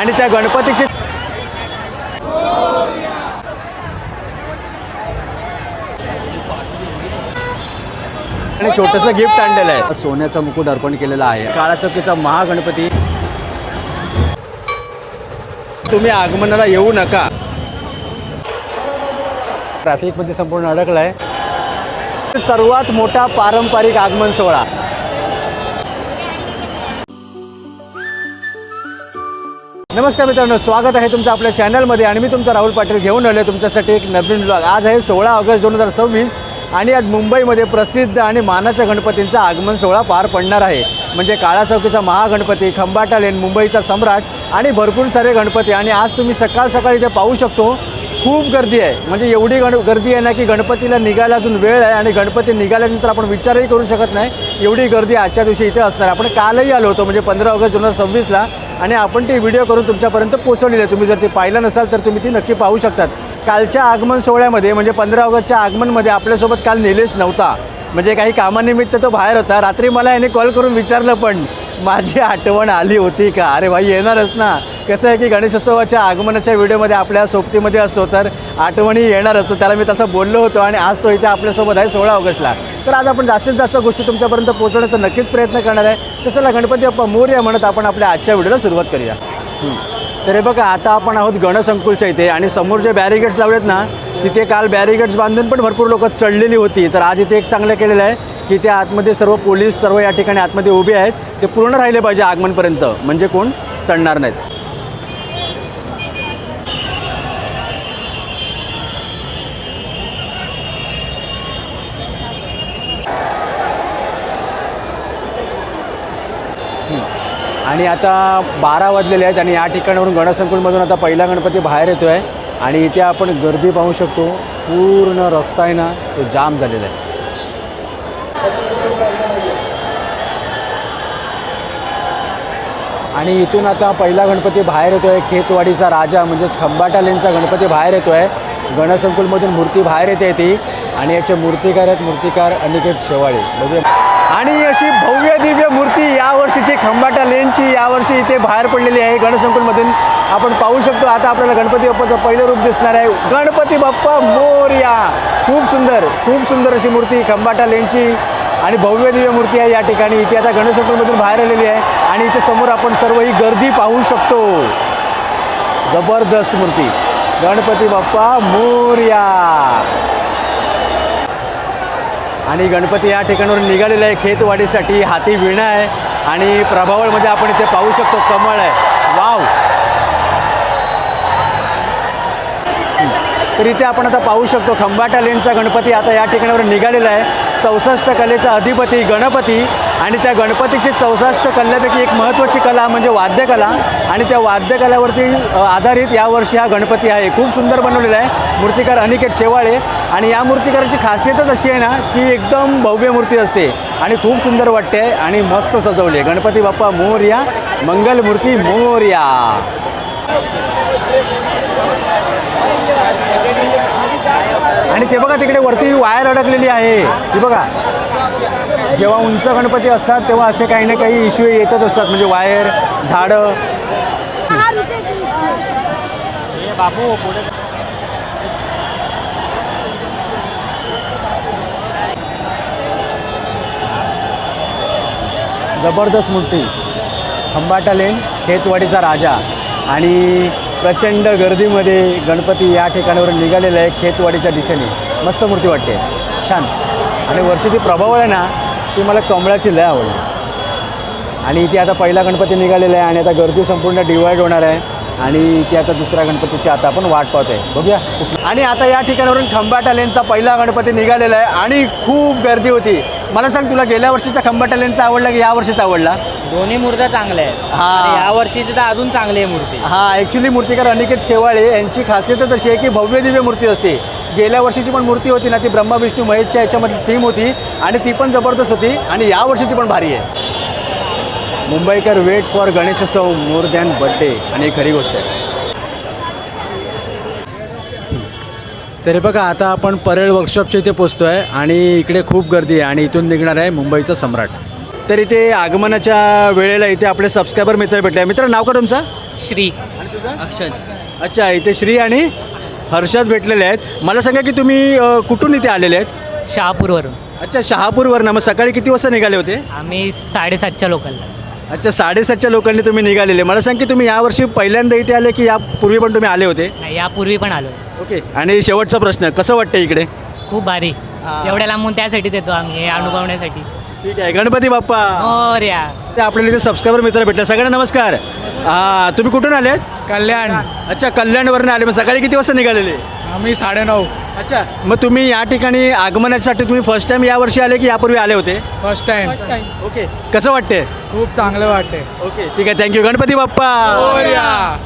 आणि त्या गणपतीची आणि छोटंसं गिफ्ट आणलेलं आहे. सोन्याचा मुकुट अर्पण केलेला आहे. काळा चौकीचा महागणपती. तुम्ही आगमनाला येऊ नका. ट्रॅफिकमध्ये संपूर्ण अडकला आहे. सर्वात मोठा पारंपरिक आगमन सोहळा. नमस्कार मित्रांनो, स्वागत आहे तुमचं आपल्या चॅनलमध्ये आणि मी तुमचा राहुल पाटील घेऊन आलो तुमच्यासाठी एक नवीन व्लॉग. आज आहे 16 ऑगस्ट 2026 आणि आज मुंबईमध्ये प्रसिद्ध आणि मानाच्या गणपतींचा आगमन सोहळा पार पडणार आहे. म्हणजे काळा चौकीचा महागणपती, खंबाटा लेन, मुंबईचा सम्राट आणि भरपूर सारे गणपती. आणि आज तुम्ही सकाळ सकाळी इथे पाहू शकतो खूप गर्दी आहे. म्हणजे एवढी गर्दी आहे ना की गणपतीला निघायला अजून वेळ आहे आणि गणपती निघाल्यानंतर आपण विचारही करू शकत नाही एवढी गर्दी आजच्या दिवशी इथे असणार. आपण कालही आलो होतो म्हणजे 15 ऑगस्ट 2026ला आणि आपण ती व्हिडिओ करून तुमच्यापर्यंत पोहोचवलेली आहे. तुम्ही जर ती पाहिलं नसाल तर तुम्ही ती नक्की पाहू शकतात. कालच्या आगमन सोहळ्यामध्ये म्हणजे 15 ऑगस्टच्या आगमनमध्ये आपल्यासोबत काल निलेश नव्हता. म्हणजे काही कामानिमित्त तो बाहेर होता. रात्री मला याने कॉल करून विचारलं पण माझी आठवण आली होती का. अरे भाई येणारच ना. कसं आहे की गणेशोत्सवाच्या आगमनाच्या व्हिडिओमध्ये आपल्या सोबतीमध्ये असतो तर आठवणी येणारच. तर त्याला मी तसं बोललो होतो आणि आज तो इथे आपल्यासोबत आहे 16 ऑगस्टला. तर आज आपण जास्तीत जास्त गोष्टी तुमच्यापर्यंत पोहोचवण्याचा नक्कीच प्रयत्न करणार आहे. तर चला गणपती बाप्पा मोरया म्हणत आपण आपल्या आजच्या व्हिडिओला सुरुवात करूया. तर हे बघा आता आपण आहोत गणसंकुलच्या इथे आणि समोर जे बॅरिगेड्स लावलेत ना तिथे काल बॅरिगेड्स बांधून पण भरपूर लोक चढलेली होती. तर आज इथे एक चांगलं केलेलं आहे की त्या आतमध्ये सर्व पोलीस सर्व या ठिकाणी आतमध्ये उभे आहेत. ते पूर्ण राहिले पाहिजे आगमनपर्यंत म्हणजे कोण चढणार नाहीत. आणि आता 12 वाजलेले आहेत आणि या ठिकाणावरून गणसंकुलमधून आता पहिला गणपती बाहेर येतो आहे आणि इथे आपण गर्दी पाहू शकतो. पूर्ण रस्ता आहे ना तो जाम झालेला आहे. आणि इथून आता पहिला गणपती बाहेर येतो आहे. खेतवाडीचा राजा म्हणजेच खंबाटा लेनचा गणपती बाहेर येतो आहे. गणसंकुलमधून मूर्ती बाहेर येते ती आणि याचे मूर्तिकार आहेत मूर्तिकार अनिकेत शेवाळे. म्हणजे आणि अशी भव्य दिव्य मूर्ती यावर्षीची खंबाटा लेनची यावर्षी इथे बाहेर पडलेली आहे गणसंकुलमधून. आपण पाहू शकतो आता आपल्याला गणपती बाप्पाचं पहिलं रूप दिसणार आहे. गणपती बाप्पा मोरया. खूप सुंदर अशी मूर्ती खंबाटा लेनची आणि भव्य दिव्य मूर्ती आहे या ठिकाणी. इथे आता गणसंकुलमधून बाहेर आलेली आहे आणि इथे समोर आपण सर्व ही गर्दी पाहू शकतो. जबरदस्त मूर्ती. गणपती बाप्पा मोरया. आणि गणपती या ठिकाणावरून निघालेला आहे खेतवाडीसाठी. हाती विणा आहे आणि प्रभावळमध्ये आपण इथे पाहू शकतो कमळ आहे. वाव. तर इथे आपण आता पाहू शकतो खंबाटा लेनचा गणपती आता या ठिकाणावर निघालेला आहे. 64 कलेचा अधिपती गणपती आणि त्या गणपतीची 64 कलेपैकी एक महत्त्वाची कला म्हणजे वाद्यकला आणि त्या वाद्यकलावरती आधारित यावर्षी हा गणपती आहे. खूप सुंदर बनवलेला आहे. मूर्तिकार अनिकेत शेवाळे आणि या मूर्तिकाराची खासियतच अशी आहे ना की एकदम भव्य मूर्ती असते आणि खूप सुंदर वाटते आणि मस्त सजवली आहे. गणपती बाप्पा मोरया. मंगलमूर्ती मोरया. आणि ते बघा तिकडे वरती वायर अडकलेली आहे. ती बघा जेव्हा उंच गणपती असतात तेव्हा असे काही ना काही इश्यू येतच असतात म्हणजे वायर झाडं. बाबू जबरदस्त मूर्ती. खंबाटा लेन खेतवाडीचा राजा आणि प्रचंड गर्दीमध्ये गणपती या ठिकाणावरून निघालेला आहे खेतवाडीच्या दिशेने. मस्त मूर्ती वाटते. छान. आणि वरची ती प्रभावळ आहे ना ती मला कमळाची लय आवडली. आणि इथे आता पहिला गणपती निघालेला आहे आणि आता गर्दी संपूर्ण डिवाईड होणार आहे आणि इथे आता दुसऱ्या गणपतीची आता आपण वाट पाहत आहे. बघूया. आणि आता या ठिकाणावरून खंबाटा लेनचा पहिला गणपती निघालेला आहे आणि खूप गर्दी होती. मला सांग तुला गेल्या वर्षीचा खंबाटा लेनचा आवडला की या वर्षीचा आवडला. दोन्ही मूर्त्या चांगल्या आहेत. हां. या वर्षीची तर अजून चांगली आहे मूर्ती. हां ॲक्च्युली मूर्तिकार अनिकेत शेवाळे यांची खासियतच अशी आहे की भव्य दिव्य मूर्ती असते. गेल्या वर्षीची पण मूर्ती होती ना ती ब्रह्मा विष्णू महेशच्या याच्यामधली थीम होती आणि ती पण जबरदस्त होती आणि या वर्षीची पण भारी आहे. मुंबईकर wait for Ganeshotsav more than birthday आणि खरी गोष्ट आहे. तर बघा आता आपण परेड वर्कशॉपच्या इथे पोचतो आहे आणि इकडे खूप गर्दी आहे आणि इथून निघणार आहे मुंबईचा सम्राट. तर इथे आगमनाच्या वेळेला इथे आपले सबस्क्रायबर मित्र भेटले. मित्र नाव का तुमचं? श्री. तुझं? अक्षज अच्छा, इथे श्री आणि हर्षद भेटलेले आहेत. मला सांगा की तुम्ही कुठून इथे आलेले आहेत? शहापूरवरून. अच्छा, शहापूरवरनं. मग सकाळी किती वाजता निघाले होते? आम्ही 7:30च्या लोकलला. अच्छा, 7:30च्या लोकांनी तुम्ही निघालेले. मला सांग की तुम्ही यावर्षी पहिल्यांदा इथे आले की यापूर्वी पण तुम्ही आले होते? नाही, यापूर्वी पण आलो. ओके. आणि शेवटचा प्रश्न, कसं वाटतं इकडे? खूप भारी. हां. एवढ्या लांबून त्यासाठीच येतो आम्ही, हे अनुभवण्यासाठी. ठीक आहे. गणपती बाप्पा. मोरया. ते आपल्याला इथे सबस्क्रायबर मित्र भेटले. सगळ्यांना नमस्कार. हां, तुम्ही कुठून आलेत? कल्याण. अच्छा, कल्याणवरनं आले. मग सकाळी किती वाजता निघालेले? आम्ही 9:30. अच्छा, मग तुम्ही या ठिकाणी आगमनासाठी तुम्ही फर्स्ट टाइम यावर्षी आले की यापूर्वी आले होते? First time. ओके. कसं वाटते? खूप चांगलं वाटते. ओके, ठीक आहे. थँक्यू. गणपती बाप्पा. मोरया.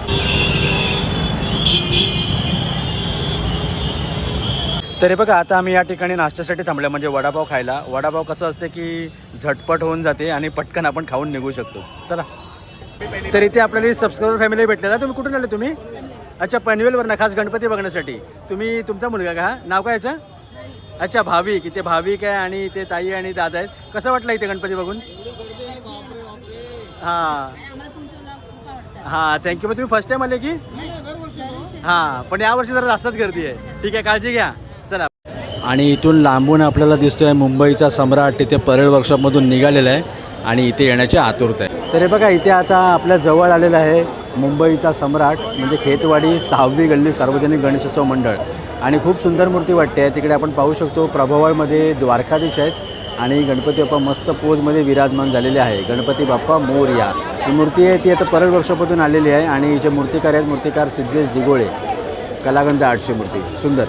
तर हे बघा, आता आम्ही या ठिकाणी नाश्त्यासाठी थांबलो, म्हणजे वडापाव खायला. वडापाव कसं असते की झटपट होऊन जाते आणि पटकन आपण खाऊन निघू शकतो. चला. तर इथे आपल्याला सबस्क्रायबर फॅमिली भेटलेला. तुम्ही कुठून आले तुम्ही? अच्छा, पनवेलवरनं खास गणपती बघण्यासाठी. तुम्ही, तुमचा मुलगा का? नाव काय याचं? अच्छा, भाविक. इथे भाविक आहे आणि इथे ताई आणि दादा आहेत. कसं वाटलं इथे गणपती बघून? हां हां, थँक्यू. मग तुम्ही फर्स्ट टाईम आले की? हां, पण यावर्षी जरा जास्तच गर्दी आहे. ठीक आहे, काळजी घ्या. चला. आणि इथून लांबून आपल्याला दिसतोय मुंबईचा सम्राट इथे परेड वर्कशॉपमधून निघालेला आहे आणि इथे येण्याची आतुरता आहे. तर हे बघा, इथे आता आपल्या जवळ आलेला आहे मुंबईचा सम्राट, म्हणजे खेतवाडी 6वी गल्ली सार्वजनिक गणेशोत्सव मंडळ. आणि खूप सुंदर मूर्ती वाटते आहे. तिकडे आपण पाहू शकतो प्रभावळमध्ये द्वारकाधीश आहेत आणि गणपती बाप्पा मस्त पोजमध्ये विराजमान झालेले आहे. गणपती बाप्पा मोरया ही मूर्ती आहे, ती आता परेड वर्कशॉपमधून आलेली आहे. आणि जे मूर्तिकार आहेत, मूर्तिकार सिद्धेश दिगोळे, कलागंध आर्टची मूर्ती. सुंदर.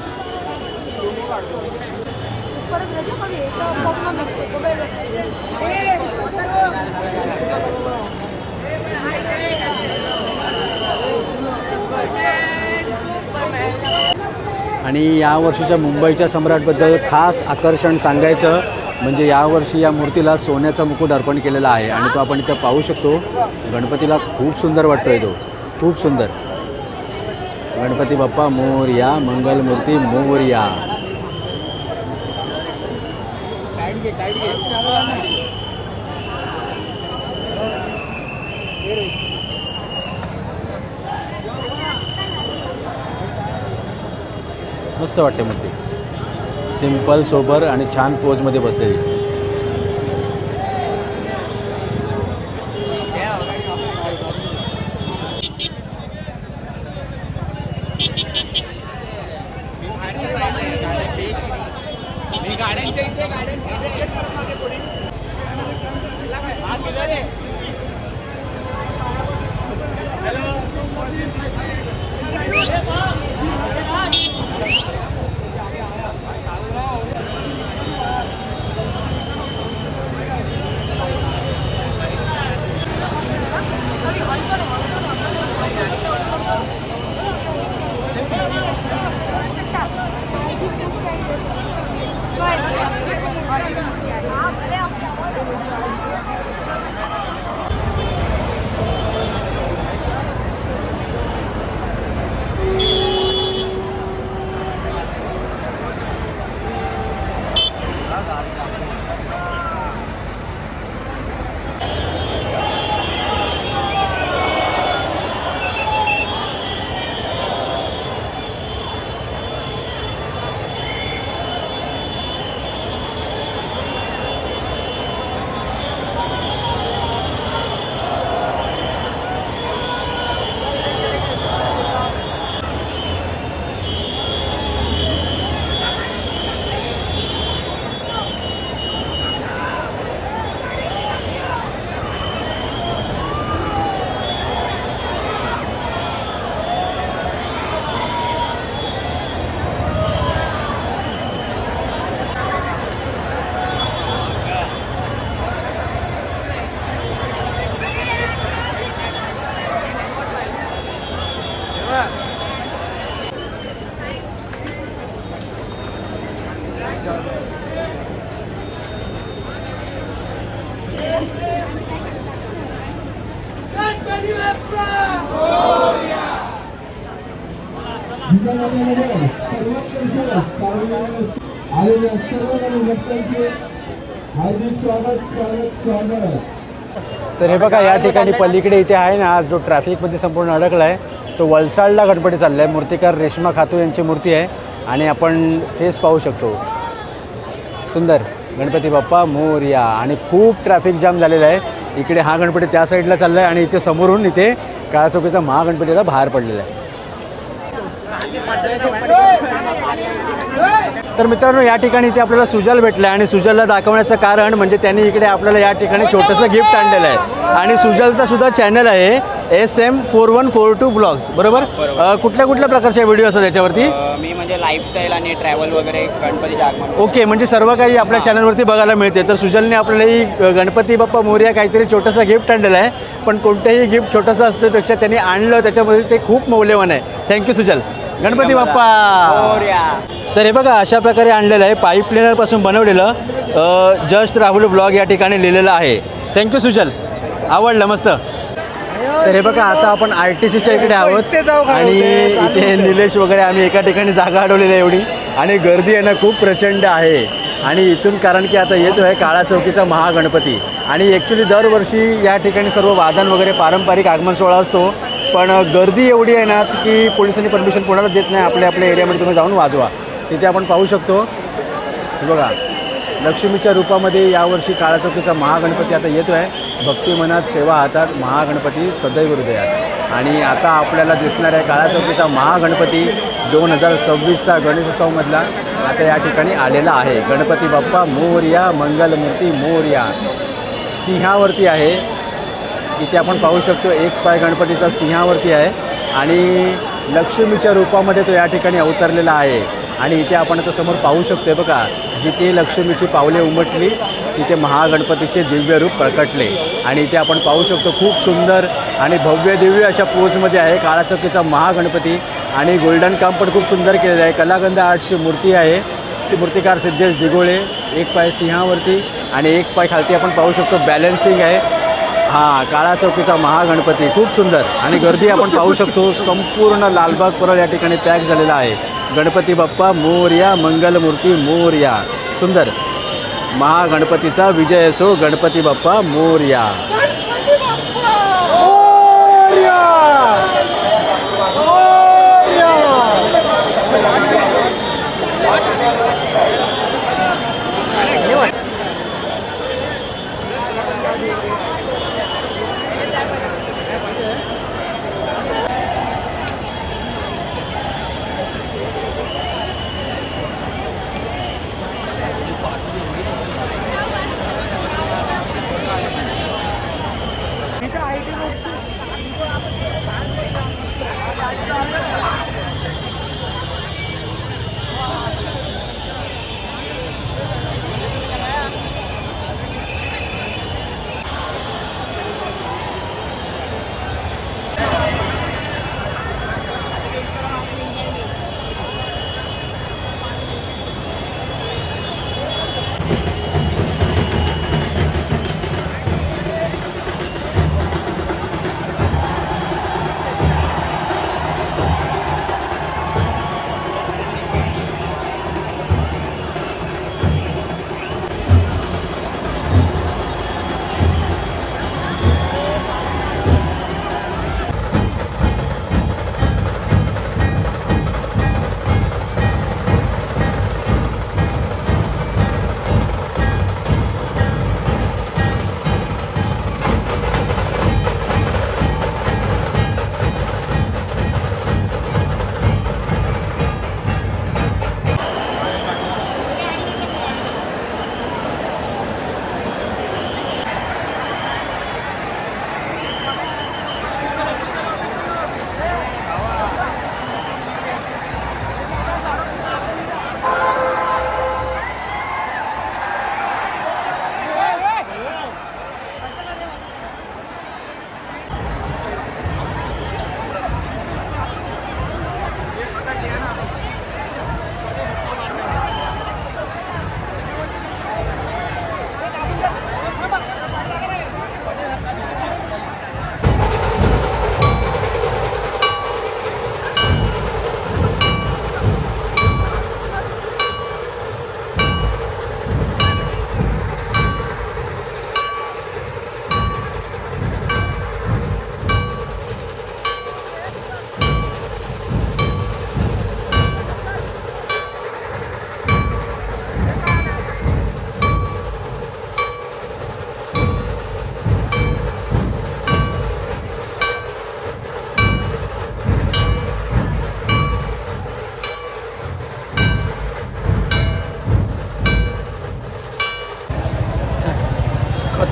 आणि यावर्षीच्या मुंबईच्या सम्राटबद्दल खास आकर्षण सांगायचं म्हणजे यावर्षी या मूर्तीला सोन्याचा मुकुट अर्पण केलेला आहे आणि तो आपण इथं पाहू शकतो. गणपतीला खूप सुंदर वाटतोय तो, खूप सुंदर. गणपती बाप्पा मोरया, मंगलमूर्ती मोरया. मस्त वाटते मूर्ती, सिंपल सोबर आणि छान पोजमध्ये बसलेली. तर हे बघा, या ठिकाणी पलीकडे इथे आहे ना, जो ट्रॅफिकमध्ये संपूर्ण अडकला आहे तो वलसाडला गणपती चालला आहे. मूर्तिकार रेश्मा खातू यांची मूर्ती आहे आणि आपण फेस पाहू शकतो. सुंदर. गणपती बाप्पा मोरया. आणि खूप ट्रॅफिक जाम झालेला आहे. इकडे हा गणपती त्या साईडला चालला आहे आणि इथे समोरून इथे काळा चौकीचा महागणपती आता बाहेर पडलेला आहे. तर मित्रांनो, या ठिकाणी इथे आपल्याला सुजल भेटलं आहे आणि सुजलला दाखवण्याचं कारण म्हणजे त्यांनी इकडे आपल्याला या ठिकाणी छोटंसं गिफ्ट आणलेलं आहे. आणि सुजलचा सुद्धा चॅनल आहे SM4142 ब्लॉग्स, बरोबर? कुठल्या कुठल्या प्रकारचे व्हिडिओ असतात त्याच्यावरती? मी म्हणजे लाईफस्टाईल आणि ट्रॅव्हल वगैरे गणपतीच्या आगमन. ओके, म्हणजे सर्व काही आपल्या चॅनलवरती बघायला मिळते. तर सुजलने आपल्याला ही गणपती बाप्पा मोरया काहीतरी छोटंसं गिफ्ट आणलेलं आहे. पण कोणतेही गिफ्ट छोटंसं असण्यापेक्षा त्यांनी आणलं त्याच्यामध्ये ते खूप मौल्यवान आहे. थँक्यू सुजल. गणपती बाप्पा मोरया. तर हे बघा अशा प्रकारे आणलेलं आहे. पाईप क्लिनरपासून बनवलेलं जस्ट राहुल ब्लॉग या ठिकाणी लिहिलेलं आहे. थँक्यू सुजल, आवडलं मस्त. तर हे बघा आता आपण RTCच्या इकडे आहोत आणि इथे निलेश वगैरे आम्ही एका ठिकाणी जागा अडवलेली आहे एवढी. आणि गर्दी आहे ना खूप प्रचंड आहे. आणि इथून कारण की आता येतो आहे काळा चौकीचा महागणपती. आणि ॲक्च्युली दरवर्षी या ठिकाणी सर्व वादन वगैरे पारंपरिक आगमन सोहळा असतो. पण गर्दी एवढी आहे ना की पोलिसांनी परमिशन कोणाला देत नाही. आपल्या एरियामध्ये तुम्ही जाऊन वाजवा. तिथे आपण पाहू शकतो. हे बघा लक्ष्मीच्या रूपामध्ये यावर्षी काळा चौकीचा महागणपती आता येतो आहे. भक्ती मनात सेवा हातात महागणपती सदैव हृदयात. आणि आता आपल्याला दिसणार आहे काळा चौकीचा महागणपती 2026चा गणेशोत्सवमधला आता या ठिकाणी आलेला आहे. गणपती बाप्पा मोरया, मंगलमूर्ती मोरया. सिंहावरती आहे. इथे आपण पाहू शकतो एक पाय गणपतीचा सिंहावरती आहे आणि लक्ष्मीच्या रूपामध्ये तो या ठिकाणी अवतरलेला आहे. आणि इथे आपण आता समोर पाहू शकतो बघा, जिथे लक्ष्मीची पावले उमटली तिथे महागणपतीचे दिव्य रूप प्रकटले. आणि इथे आपण पाहू शकतो खूप सुंदर आणि भव्य दिव्य अशा पोजमध्ये आहे काळा चौकीचा महागणपती. आणि गोल्डन काम पण खूप सुंदर केलेलं आहे. कलागंध आर्टची मूर्ती आहे. मूर्तिकार सिद्धेश दिघोळे. एक पाय सिंहावरती आणि एक पाय खालती आपण पाहू शकतो बॅलन्सिंग आहे. हां, काळा चौकीचा महागणपती खूप सुंदर. आणि गर्दी आपण पाहू शकतो संपूर्ण लालबाग परळ या ठिकाणी पॅक झालेला आहे. गणपती बाप्पा मोरया, मंगलमूर्ती मोरया. सुंदर. महागणपतीचा विजय असो. गणपती बाप्पा मोरया.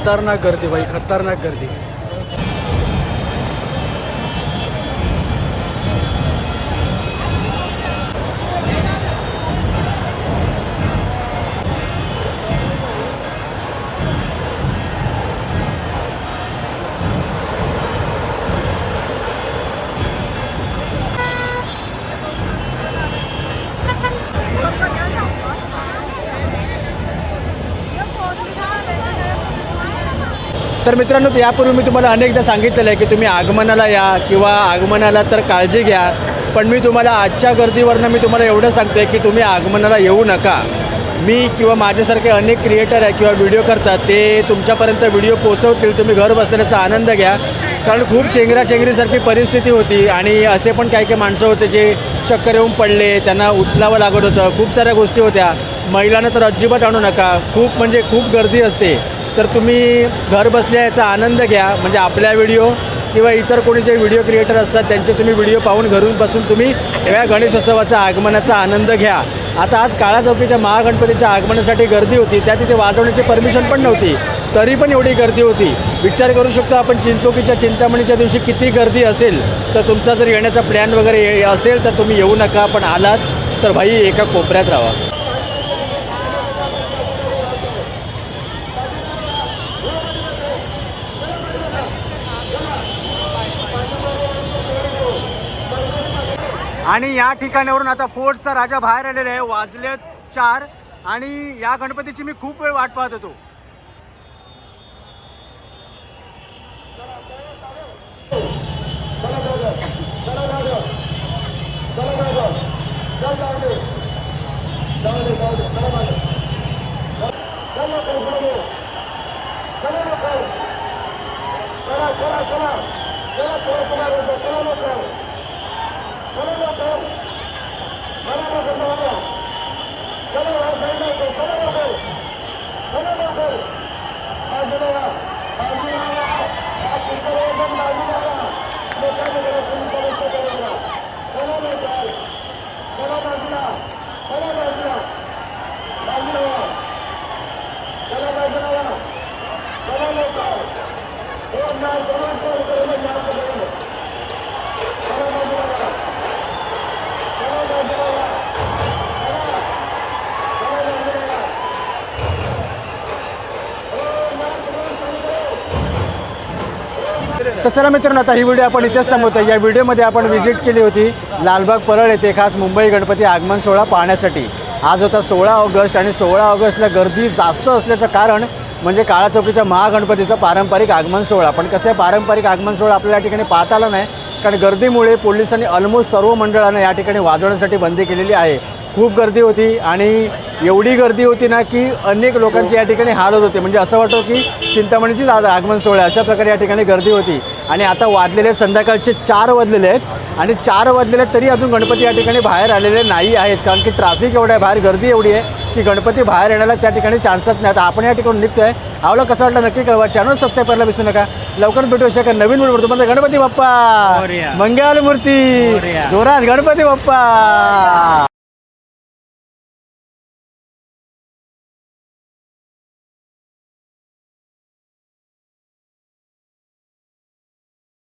खतरनाक गर्दी भाई, खतरनाक गर्दी. तर मित्रांनो, यापूर्वी मी तुम्हाला अनेकदा सांगितलेलं आहे की तुम्ही आगमनाला या किंवा आगमनाला तर काळजी घ्या. पण मी तुम्हाला आजच्या गर्दीवरनं मी तुम्हाला एवढं सांगतो आहे की तुम्ही आगमनाला येऊ नका. मी किंवा माझ्यासारखे अनेक क्रिएटर आहे किंवा व्हिडिओ करतात, ते तुमच्यापर्यंत व्हिडिओ पोहोचवतील. तुम्ही घर बसल्याचा आनंद घ्या. कारण खूप चेंगराचेंगरीसारखी परिस्थिती होती आणि असे पण काही काही माणसं होते जे चक्कर येऊन पडले, त्यांना उचलावं लागत होतं. खूप साऱ्या गोष्टी होत्या. महिलांना तर अजिबात आणू नका. खूप म्हणजे खूप गर्दी असते. तर तुम्ही घर बसल्या याचा आनंद घ्या. म्हणजे आपल्या व्हिडिओ किंवा इतर कोणी जे व्हिडिओ क्रिएटर असतात त्यांचे तुम्ही व्हिडिओ पाहून घरून बसून तुम्ही या गणेशोत्सवाचा आगमनाचा आनंद घ्या. आता आज काळा चौकीच्या महागणपतीच्या आगमनासाठी गर्दी होती. त्या तिथे वाजवण्याची परमिशन पण नव्हती, तरी पण एवढी गर्दी होती. विचार करू शकतो आपण चिंचपोकीच्या चिंतामणीच्या दिवशी किती गर्दी असेल. तर तुमचा जर येण्याचा प्लॅन वगैरे असेल तर तुम्ही येऊ नका. पण आलात तर भाई एका कोपऱ्यात राहा. आणि या ठिकाणावरून आता फोर्टचा राजा बाहेर आलेला आहे. वाजलेत 4 आणि या गणपतीची मी खूप वेळ वाट पाहत होतो. तर चला मित्रांनो, आता ही व्हिडिओ आपण इथेच संपवतो. या व्हिडिओमध्ये आपण व्हिजिट केली होती लालबाग परळ येथे खास मुंबई गणपती आगमन सोहळा पाहण्यासाठी. आज होता 16 ऑगस्ट आणि 16 ऑगस्टला गर्दी जास्त असल्याचं कारण म्हणजे काळा चौकीच्या महागणपतीचा पारंपरिक आगमन सोहळा. पण कसं आहे, पारंपरिक आगमन सोहळा आपल्याला या ठिकाणी पाहता आला नाही कारण गर्दीमुळे पोलिसांनी ऑलमोस्ट सर्व मंडळांना या ठिकाणी वाजवण्यासाठी बंदी केलेली आहे. खूप गर्दी होती आणि एवढी गर्दी होती ना की अनेक लोकांचे या ठिकाणी हाल होत होते. म्हणजे असं वाटतं की चिंतामणीचीच आज आगमन सोहळा, अशा प्रकारे या ठिकाणी गर्दी होती. आणि आता वाजलेले संध्याकाळचे 4 वाजलेले आहेत आणि 4 वाजलेले तरी अजून गणपती या ठिकाणी बाहेर आलेले नाही आहेत. कारण की ट्रॅफिक एवढं आहे, बाहेर गर्दी एवढी आहे की गणपती बाहेर येण्याला त्या ठिकाणी चान्सच नाही. आता आपण या ठिकाणी निघतो आहे. आवडलं कसं वाटलं नक्की कळवा. चॅनल सबस्क्राईब करायला विसरू नका. लवकरच भेटू अशा नवीन व्हिडिओ. तुम्हाला गणपती बाप्पा मंगल मूर्ती जोरात, गणपती बाप्पा.